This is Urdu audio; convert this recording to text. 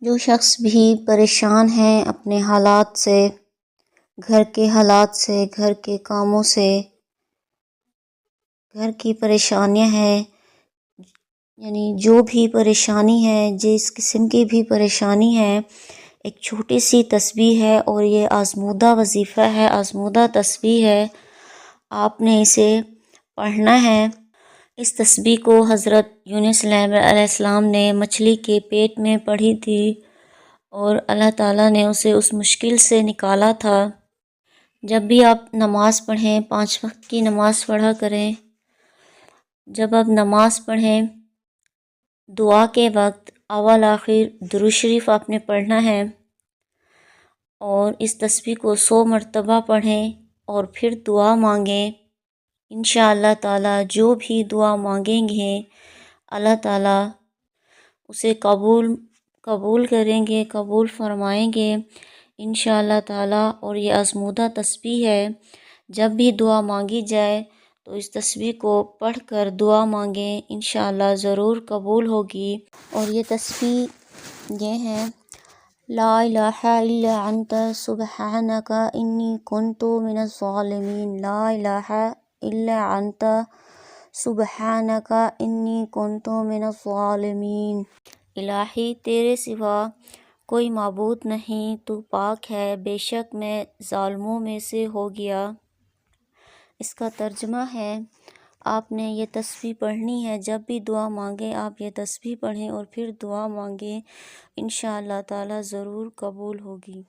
جو شخص بھی پریشان ہیں اپنے حالات سے، گھر کے حالات سے، گھر کے کاموں سے، گھر کی پریشانیاں ہیں، یعنی جو بھی پریشانی ہے، جس قسم کی بھی پریشانی ہے، ایک چھوٹی سی تسبیح ہے اور یہ آزمودہ وظیفہ ہے، آزمودہ تسبیح ہے۔ آپ نے اسے پڑھنا ہے۔ اس تسبیح کو حضرت یونس علیہ السلام نے مچھلی کے پیٹ میں پڑھی تھی اور اللہ تعالیٰ نے اسے اس مشکل سے نکالا تھا۔ جب بھی آپ نماز پڑھیں، 5 وقت کی نماز پڑھا کریں، جب آپ نماز پڑھیں، دعا کے وقت اول آخر درود شریف آپ نے پڑھنا ہے اور اس تسبیح کو 100 مرتبہ پڑھیں اور پھر دعا مانگیں۔ انشاءاللہ تعالیٰ جو بھی دعا مانگیں گے اللہ تعالیٰ اسے قبول کریں گے، قبول فرمائیں گے انشاءاللہ تعالیٰ۔ اور یہ آزمودہ تسبیح ہے، جب بھی دعا مانگی جائے تو اس تسبیح کو پڑھ کر دعا مانگیں، انشاءاللہ ضرور قبول ہوگی۔ اور یہ تسبیح یہ ہے: لا الہ الا انت سبحانک انی کنت من الظالمین، لا الہ الا انت سبحانک انی کنت من الظالمین۔ الہی تیرے سوا کوئی معبود نہیں، تو پاک ہے، بے شک میں ظالموں میں سے ہو گیا۔ اس کا ترجمہ ہے، آپ نے یہ تسبیح پڑھنی ہے، جب بھی دعا مانگیں آپ یہ تسبیح پڑھیں اور پھر دعا مانگیں، انشاءاللہ تعالیٰ ضرور قبول ہوگی۔